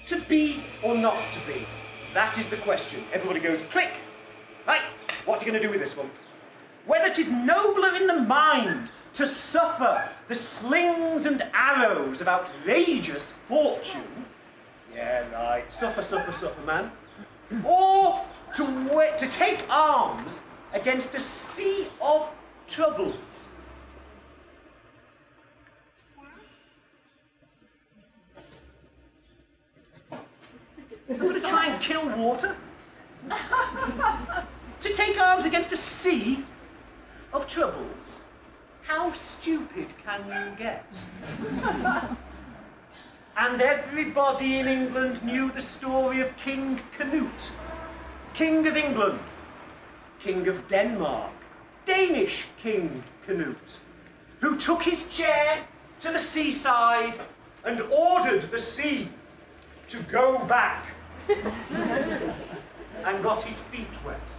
To be or not to be? That is the question. Everybody goes, click! Right, what's he going to do with this one? Whether 'tis nobler in the mind to suffer the slings and arrows of outrageous fortune, yeah, right, suffer, man, or to take arms against a sea of troubles. I'm going to try and kill water? To take arms against a sea of troubles? How stupid can you get? And everybody in England knew the story of King Canute, King of England, King of Denmark, Danish King Canute, who took his chair to the seaside and ordered the sea to go back and got his feet wet.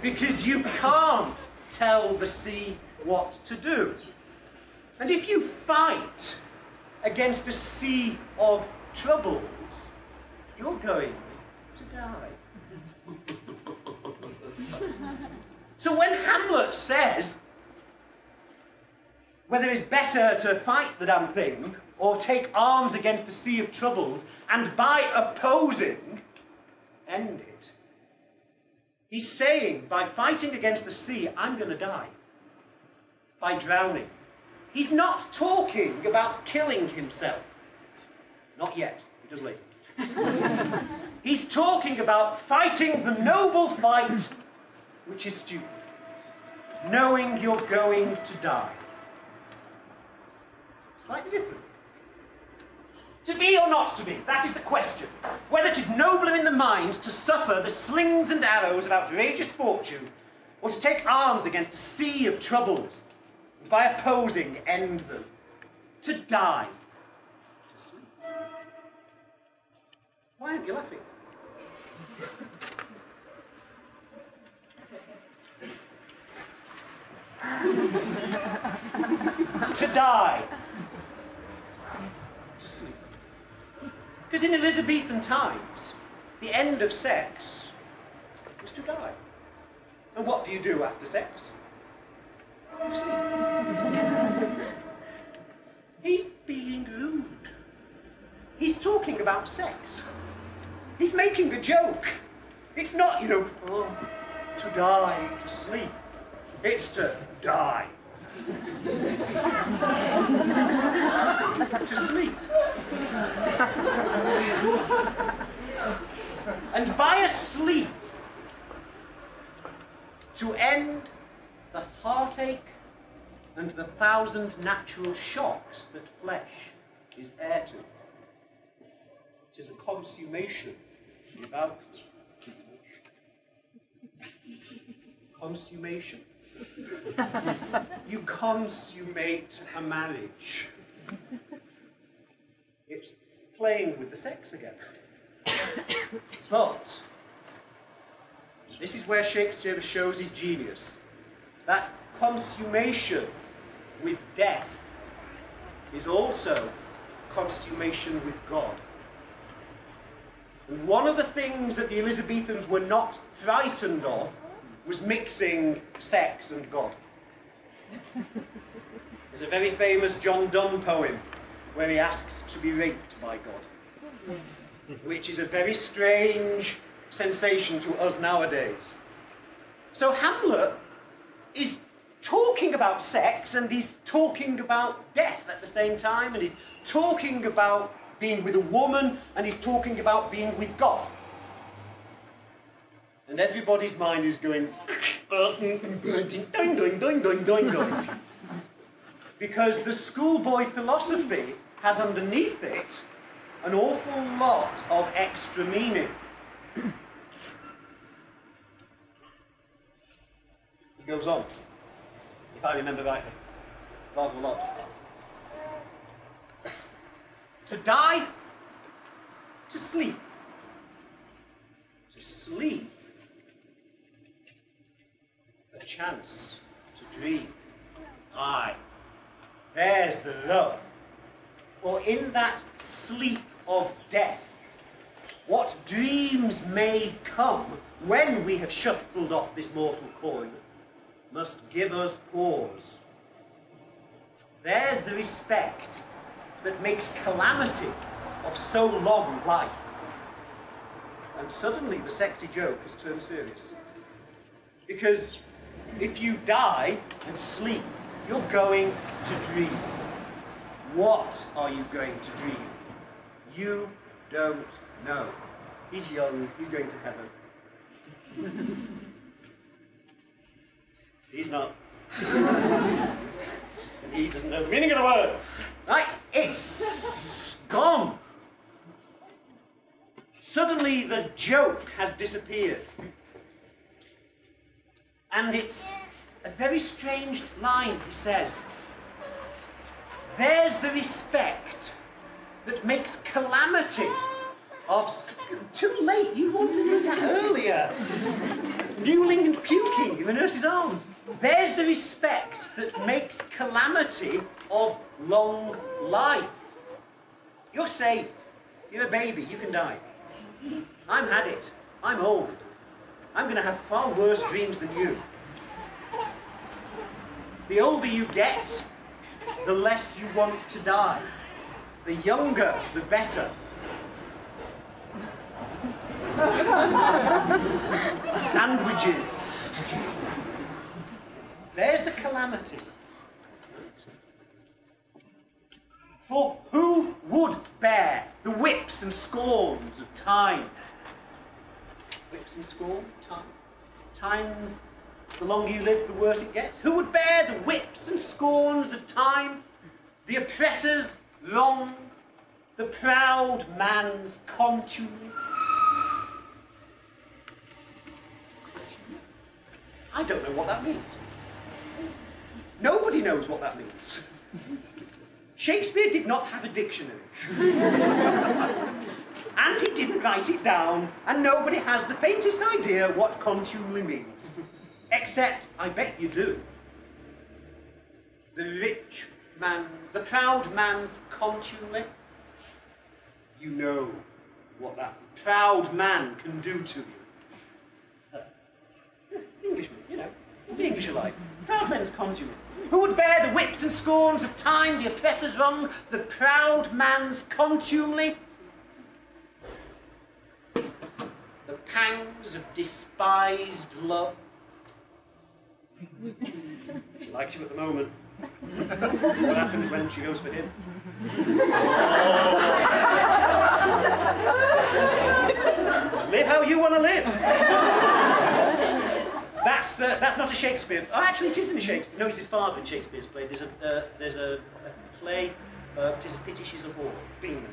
Because you can't tell the sea what to do. And if you fight against a sea of troubles, you're going to die. So when Hamlet says whether it's better to fight the damn thing or take arms against a sea of troubles and by opposing end it, he's saying by fighting against the sea, I'm going to die by drowning. He's not talking about killing himself. Not yet. He does later. He's talking about fighting the noble fight, which is stupid. Knowing you're going to die. Slightly different. To be or not to be, that is the question. Whether it is nobler in the mind to suffer the slings and arrows of outrageous fortune, or to take arms against a sea of troubles, and by opposing end them. To die. To sleep. Why aren't you laughing? To die. To sleep. Because in Elizabethan times, the end of sex was to die. And what do you do after sex? You sleep. He's being rude. He's talking about sex. He's making a joke. It's not, oh, to die, to sleep. It's to die. To sleep. And by a sleep, to end the heartache and the 1,000 natural shocks that flesh is heir to. It is a consummation without consummation. You consummate a marriage. It's playing with the sex again. But this is where Shakespeare shows his genius. That consummation with death is also consummation with God. And one of the things that the Elizabethans were not frightened of was mixing sex and God. There's a very famous John Donne poem where he asks to be raped by God, which is a very strange sensation to us nowadays. So Hamlet is talking about sex and he's talking about death at the same time, and he's talking about being with a woman and he's talking about being with God. And everybody's mind is going because the schoolboy philosophy has underneath it an awful lot of extra meaning. He goes on, if I remember rightly, rather a lot. To die, to sleep. To sleep. A chance to dream. Aye, there's the rub. For in that sleep of death, what dreams may come when we have shuffled off this mortal coil, must give us pause. There's the respect that makes calamity of so long life. And suddenly the sexy joke has turned serious. Because if you die and sleep, you're going to dream. What are you going to dream? You don't know. He's young, he's going to heaven. He's not. And he doesn't know the meaning of the word. Right? It's gone. Suddenly the joke has disappeared. And it's a very strange line, he says. There's the respect that makes calamity of... Too late, you wanted to do that earlier. Mewling and puking in the nurse's arms. There's the respect that makes calamity of long life. You're safe. You're a baby, you can die. I'm had it. I'm old. I'm going to have far worse dreams than you. The older you get, the less you want to die. The younger, the better. The sandwiches. There's the calamity. For who would bear the whips and scorns of time? Whips and scorn, time. Time's, the longer you live, the worse it gets. Who would bear the whips and scorns of time? The oppressor's wrong, the proud man's contumely. I don't know what that means. Nobody knows what that means. Shakespeare did not have a dictionary. And he didn't write it down, and nobody has the faintest idea what contumely means. Except, I bet you do. The rich man, the proud man's contumely. You know what that proud man can do to you. Englishmen, you know, the English alike. Proud man's contumely. Who would bear the whips and scorns of time, the oppressor's wrong, the proud man's contumely? The pangs of despised love. She likes you at the moment. What happens when she goes for him? Live how you want to live. That's not a Shakespeare. Oh, actually, it isn't a Shakespeare. No, it's his father in Shakespeare's play. There's a play. It is a pity she's a whore. Bing.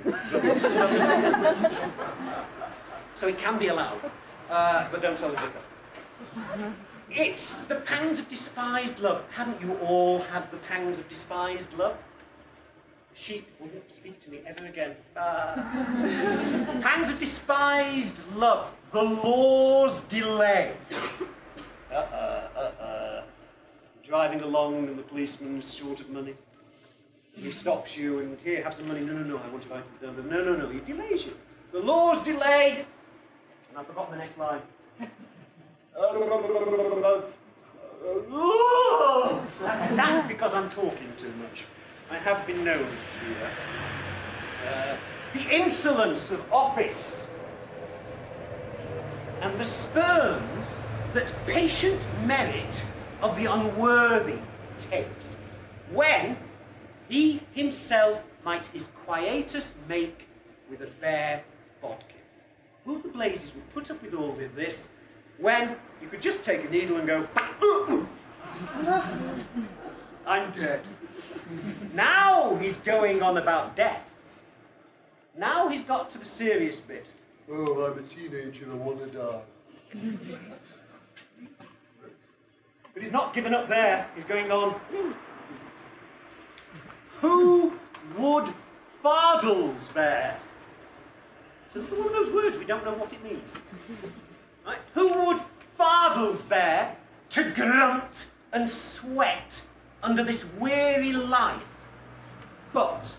So it can be allowed, but don't tell the vicar. It's the pangs of despised love. Haven't you all had the pangs of despised love? Sheep wouldn't speak to me ever again. Pangs of despised love. The law's delay. Driving along and the policeman's short of money. He stops you and, here, have some money. No, I want to buy it. No, he delays you. The law's delayed. And I've forgotten the next line. That's because I'm talking too much. I have been known to do that. The insolence of office and the spurns that patient merit of the unworthy takes, when he himself might his quietus make with a bare bodkin. Who the blazes would put up with all of this when you could just take a needle and go, I'm dead. Now he's going on about death. Now he's got to the serious bit. Oh, I'm a teenager, I want to die. But he's not given up there. He's going on. Who would fardels bear? It's another one of those words we don't know what it means. Right? Who would fardels bear to grunt and sweat under this weary life? But